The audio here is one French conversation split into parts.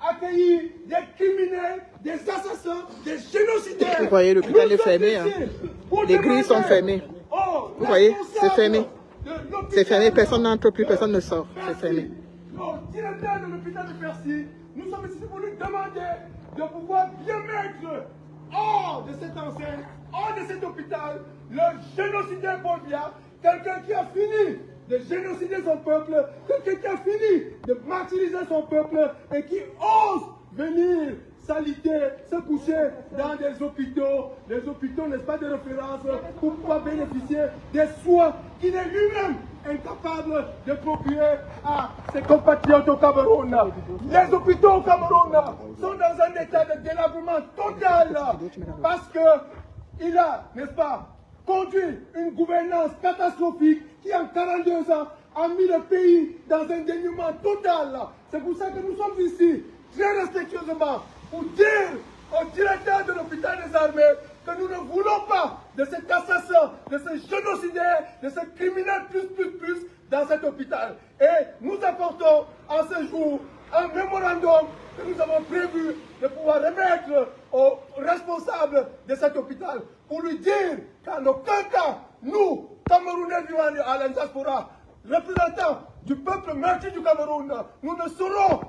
accueilli des criminels, des assassins, des génocidaires. Vous voyez, l'hôpital est fermé. Hein. Les grilles sont fermées. Vous voyez, c'est fermé. C'est fermé, personne n'entre plus, personne ne sort. C'est fermé. Le directeur de l'hôpital de Percy, nous sommes ici pour lui demander de pouvoir bien mettre hors de cette enceinte, hors de cet hôpital, le génocidaire Paul Biya, quelqu'un qui a fini de génocider son peuple, quelqu'un qui a fini de martyriser son peuple et qui ose venir s'aliter, se coucher dans des hôpitaux, n'est-ce pas, de référence pour pouvoir bénéficier des soins qu'il est lui-même incapable de procurer à ses compatriotes au Cameroun. Les hôpitaux au Cameroun sont dans un état de délabrement total parce qu'il a, n'est-ce pas, conduit une gouvernance catastrophique qui en 42 ans a mis le pays dans un dénuement total. C'est pour ça que nous sommes ici, très respectueusement, pour dire au directeur de l'hôpital des armées que nous ne voulons pas de cet assassin, de ce génocidaire, de ce criminel plus dans cet hôpital. Et nous apportons en ce jour un mémorandum que nous avons prévu de pouvoir remettre aux responsables de cet hôpital pour lui dire qu'en aucun cas, nous, Camerounais vivant à la diaspora, représentants du peuple meurtri du Cameroun, nous ne saurons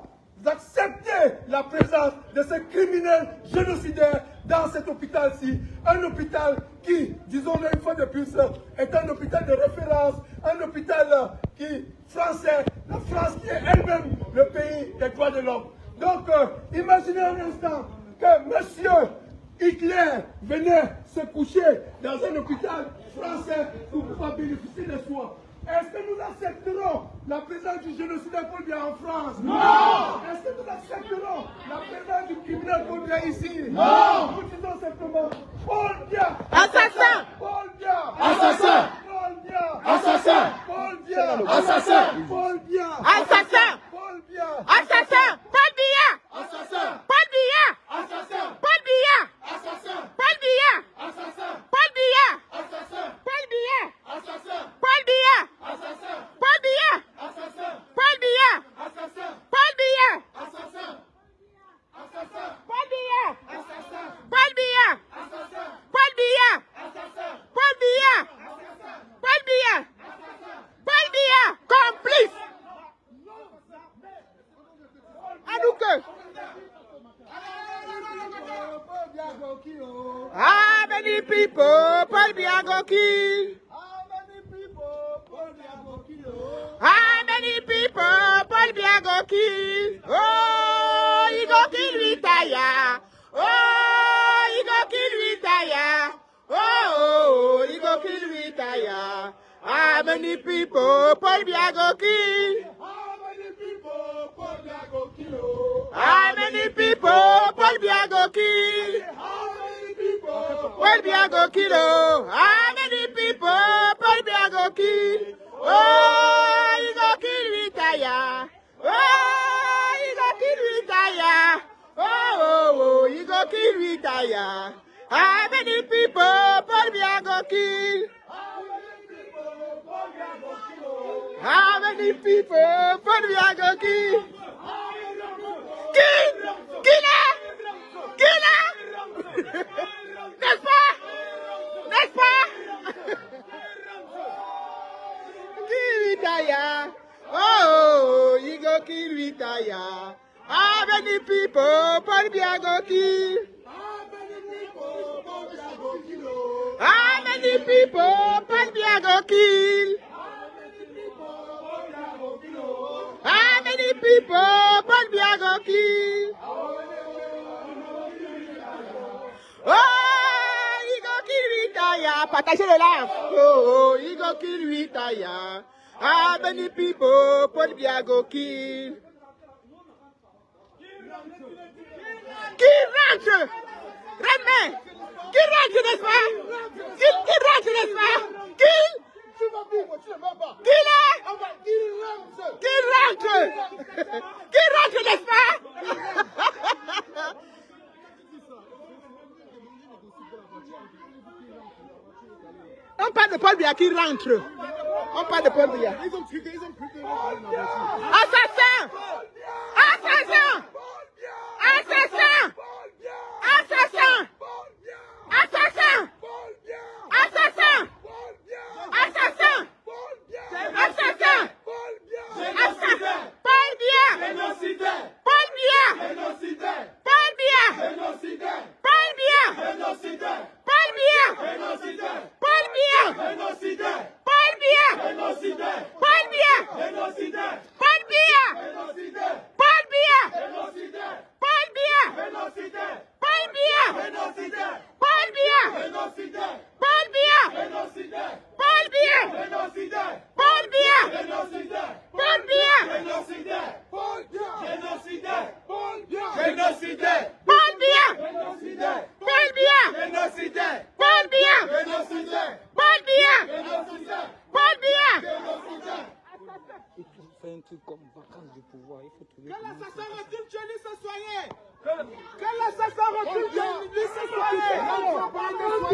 accepter la présence de ces criminels génocidaires dans cet hôpital-ci. Un hôpital qui, disons-le une fois de plus, est un hôpital de référence, un hôpital français, la France qui est elle-même le pays des droits de l'homme. Donc, imaginez un instant que monsieur Hitler venait se coucher dans un hôpital français pour pouvoir bénéficier des soins. Est-ce que nous accepterons la présence du génocidaire Paul Biya en France? Non! Est-ce que nous accepterons la présence du criminel Paul Biya ici? Non! Nous disons simplement Paul Biya! Assassin! Paul Biya! Assassin! Paul Biya! Assassin! Paul Biya! Assassin! Paul Biya! Assassin! Paul Biya! Assassin! Paul Biya! Assassin! Paul Biya! Assassin! Paul Biya! Assassin! Paul Biya! Assassin! Paul Biya! Assassin! Paul Biya! Assassin! Paul Biya! Assassin! Paul Biya! Assassin! Paul Biya! Assassin! Paul Biya! Assassin! Assassin! Paul Biya! Assassin! Paul Biya! Assassin! Paul Biya! Assassin! Paul Biya! Paul Biya! Paul Biya! Complice! Anouke! How many people Paul Biya go kill? How many people Paul Biya go kill? Oh, he go kill retire. Oh, he go kill retire. Oh, he go kill retire. How many people Paul Biya go kill? How many people Paul Biya go kill? Paul Biya go kill. How many people Paul Biya go kill? Oh, he go kill retire. Oh, he go kill retire. Oh, he go kill retire. How many people Paul Biya go kill? How many people Paul Biya go kill? Kill! Kill! N'est-ce pas? N'est-ce pas? Kill retire. Oh, he go kill retire. How many people Paul Biya go kill? How many people Paul Biya go kill? How many people Paul Biya go kill? Oh, he go kill retire. Partagez le live. Oh, he go kill retire. How many people Paul Biya go kill? Qui rentre? Remets. Qui rentre, n'est-ce pas? Qui rentre, n'est-ce pas? Qui? Qui là? Qui rentre? Qui rentre, n'est-ce pas? On parle de Paul Biya qui rentre. On parle de Paul Biya. Assassin! Assassin!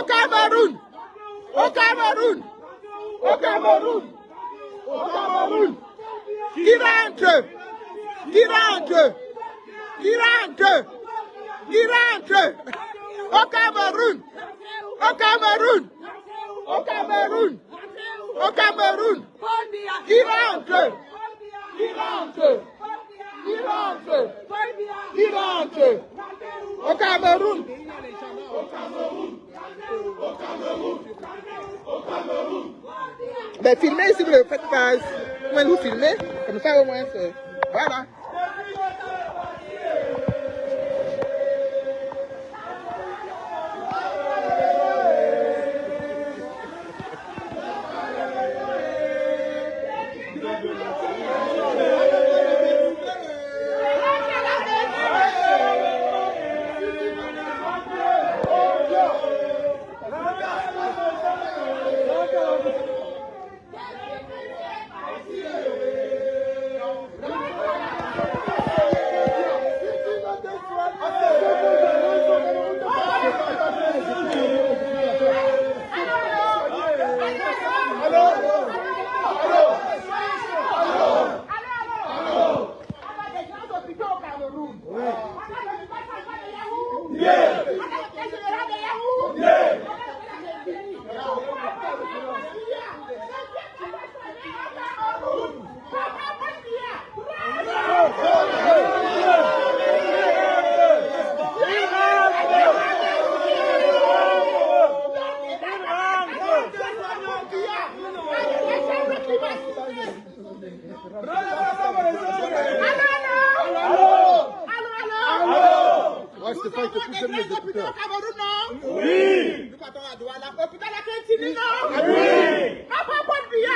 Au Cameroun. Au Cameroun. Au Cameroun. Au Cameroun. Qui rentre. Qui rentre. Qui rentre. Qui rentre. Au Cameroun. Au Cameroun. Au Cameroun. Au Cameroun. Qui rentre. Qui rentre. Qui rentre. Qui rentre. Au Cameroun. Au Cameroun. Au Cameroun. Au Cameroun. Ben filmez si vous ne le faites pas. Comment vous filmez? Comme ça au moins c'est. Voilà. Oui. Nous partons à Douala. Hôpital à Kétini, non? Oui. Papa, bonne vie.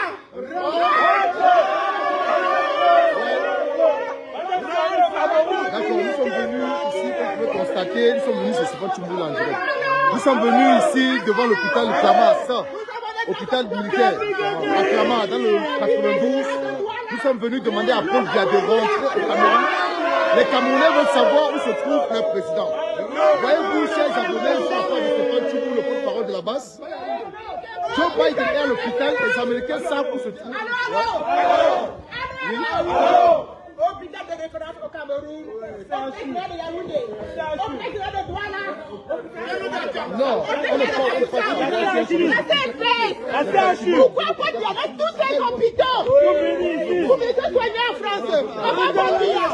D'accord, nous sommes venus ici, comme vous pouvez constater, nous sommes venus chez Stéphane Tchoumboula en direct. Nous sommes venus ici devant l'hôpital de Klama, ça, hôpital militaire, à Klama, dans le 92. Nous sommes venus demander à Paul Biya de rentrer au Cameroun. Les Camerounais veulent savoir où se trouve leur président. Voyez-vous, chers abonnés, je suis en train de Stéphane Tchoumboula, le porte-parole de la base. Joe Biden est à l'hôpital, les Américains savent où se trouve. Oui. Hôpital de référence au Cameroun. Hôpital de Yaoundé. Hôpital de Douala. Non, on n'est pas. Pourquoi pas dire avec tous ces hôpitaux? Vous venez se soigner en France. Comment va dire?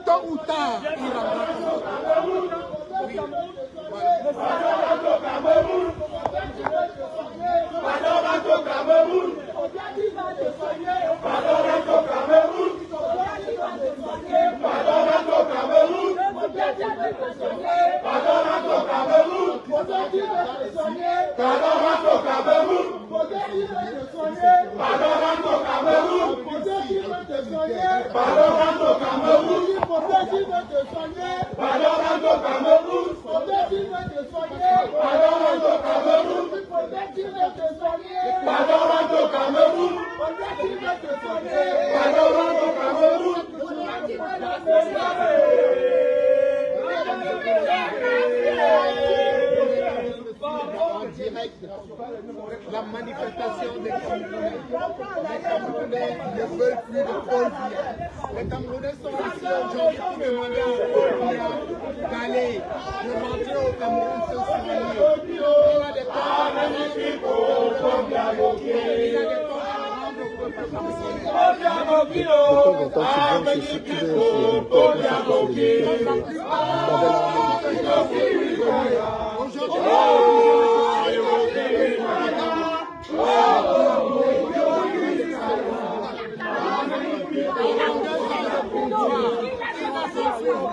Tôt ou tard, il rendra. La manifestation des Camerounais. Les Camerounais ne veulent plus de Paul Biya. Les Camerounais sont ici aujourd'hui pour demander à Paul Biya d'aller, de rentrer au Cameroun se soigner. Il y a des temps à rendre au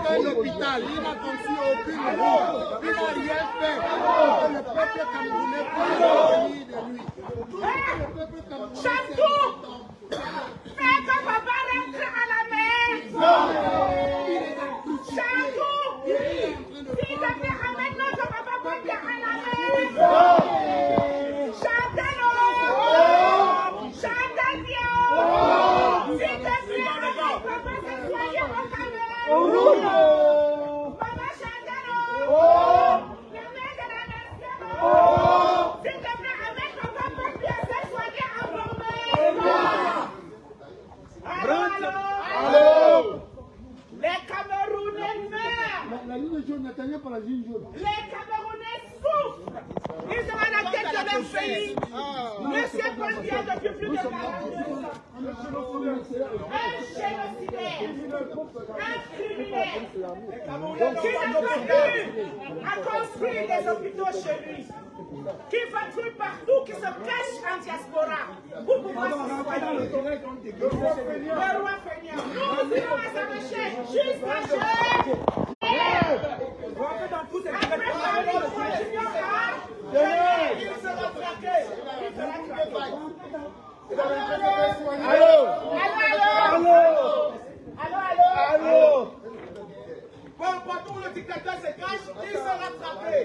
peuple l'hôpital, il n'a conçu aucune route, il n'a rien fait. Le peuple camerounais peut venir de lui. Chantou, fais que papa rentre à la maison. pays. Monsieur Paul Biya depuis plus de 40 ans. Un génocidaire, un criminel qui n'a pas pu à construire des hôpitaux chez lui, qui va tuer partout, qui se cache en diaspora pour pouvoir se soigner. Le roi feignant. Nous irons à sa recherche jusqu'à Jacques. Il sera traqué. Allô. Bon, partout où le dictateur se cache, il sera attrapé.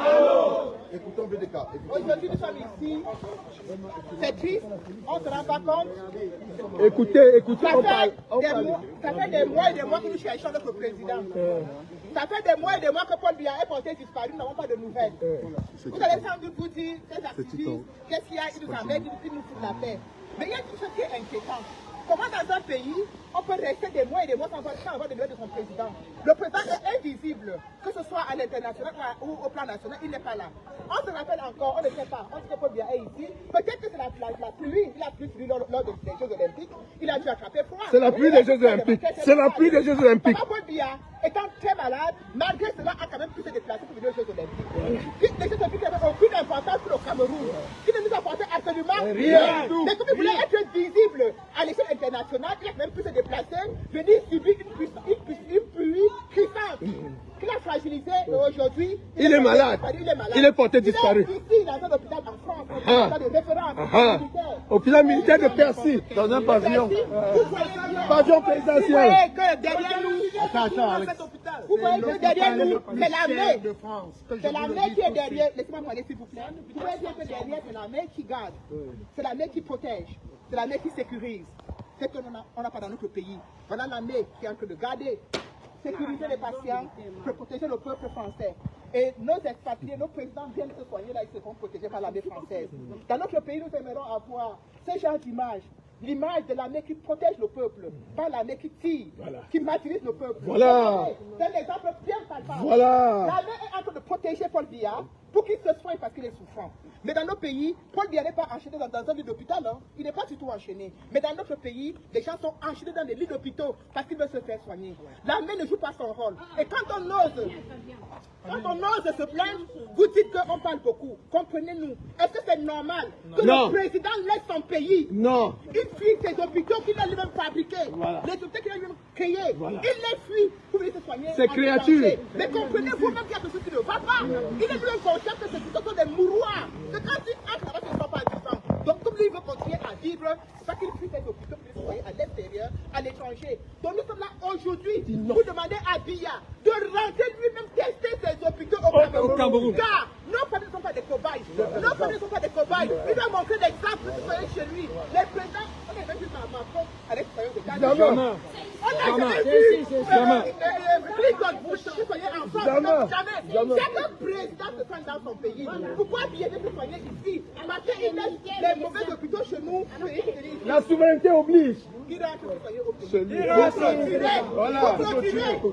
Allô. Écoutons BDK. Aujourd'hui, nous sommes ici. C'est triste. On ne se rend pas compte. Écoutez, Ça fait des mois et des mois que nous cherchons notre président. Ça fait des mois et des mois que Paul Biya est porté disparu. Nous n'avons pas de nouvelles. Vous allez sans doute vous dire, ces activistes, qu'est-ce qu'il y a? Ils nous emmènent, ils nous foutent la paix. Mais il y a tout ce qui est inquiétant. Comment dans un pays, on peut rester des mois et des mois sans avoir de nouvelles de son président? Le président est invisible, que ce soit à l'international ou au plan national, il n'est pas là. On se rappelle encore, on ne sait pas, on sait que Paul Biya est ici. Peut-être que c'est la pluie, il a plu lors des Jeux Olympiques, il a dû attraper froid. C'est la pluie des Jeux Olympiques. C'est la pluie des Jeux Olympiques. Paul Biya, étant très malade, malgré cela, a quand même pu se déplacer pour venir aux Jeux Olympiques. Les Jeux Olympiques n'avaient aucune importance pour le Cameroun. Il ne nous apportait absolument rien. Mais comme il voulait être visible à l'échelle internationale, il a même pu se déplacer, venir subir une pluie crispante qu'il a fragilisé aujourd'hui. Il est malade. Il est porté disparu. Il est ici, dans un hôpital en France, un hôpital de référence militaire. Hôpital militaire de Percy, dans un pavillon. Pavillon présidentiel. Vous voyez que derrière nous, vous voyez que derrière nous, c'est l'armée. C'est l'armée qui est derrière. Laissez-moi parler s'il vous plaît. Vous voyez bien que derrière, c'est l'armée qui garde. C'est l'armée qui protège. C'est l'armée qui sécurise. C'est ce qu'on n'a pas dans notre pays. Voilà l'armée qui est en train de garder, sécuriser les patients, pour protéger le peuple français. Et nos expatriés, nos présidents viennent se soigner là, ils seront protégés par l'armée française. Dans notre pays, nous aimerons avoir ce genre d'image. L'image de l'armée qui protège le peuple, pas l'armée qui tire, qui martyrise le peuple. Voilà. C'est l'exemple bien palpable. Voilà. L'armée est en train de protéger Paul Biya pour qu'il se soigne parce qu'il est souffrant. Mais dans nos pays, Paul Biya n'est pas enchaîné dans un lit d'hôpital. Hein. Il n'est pas du tout enchaîné. Mais dans notre pays, les gens sont enchaînés dans des lits d'hôpitaux parce qu'ils veulent se faire soigner. L'armée ne joue pas son rôle. Et quand on ose se plaindre, vous dites qu'on parle beaucoup. Comprenez-nous. Est-ce que c'est normal que le président laisse son pays? Non. Il fuit ses hôpitaux qu'il a lui-même fabriqués. Les hôpitaux qu'il a lui-même créés. Il les fuit pour venir se soigner. Ces créatures. Mais comprenez vous-même qu'il y a quelque chose qui ne va pas. Il est lui-même conscient que ces hôpitaux sont des mouroirs. Que quand il entre là-bas, il ne va pas vivant. Donc comme lui, il veut continuer à vivre, c'est pas qu'il fuit ses hôpitaux pour se soigner à l'extérieur, à l'étranger. Donc nous sommes là aujourd'hui pour demander à Biya de rentrer lui-même tester ses hôpitaux au Cameroun. Car nos familles ne sont pas des cobayes. Nos familles ne sont pas des cobayes. Il va montrer l'exemple pour se soigner chez lui. Les présidents, on est même vu par Macron à l'extérieur de Ghana. On n'a jamais vu Clinton pour se soigner en France. Jamais. Chaque président se soigne dans son pays. Pourquoi Biya veut se soigner ici? Parce qu'il laisse les mauvais hôpitaux chez nous. La souveraineté oblige. Qui rentre se soigner au pays? Voilà. Qui rentre?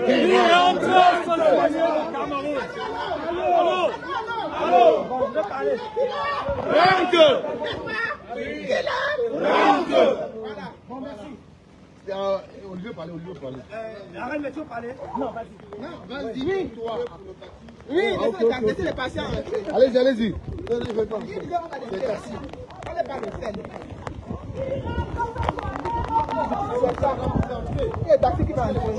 Il rentre se soigner au Cameroun. Allô. Bon, je vais parler. Rentre. Voilà. Bon, merci. Olivier parler. Arrête, mais tu veux parler? Non, vas-y. Non, vas-y, toi. Oui, laissez les patients entrer. Allez-y. On n'est pas les seuls. Et taxi qui va entrer.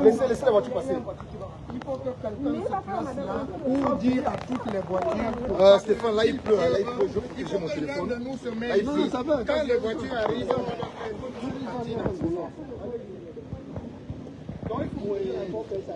Laissez la voiture passer. Il faut que quelqu'un se place là pour dire à toutes les voitures. Stéphane, là il pleut. J'ai mon téléphone. Chacun de nous se met Là, il ici. pleut. Quand les voitures arrivent, on va faire une Donc il faut que ça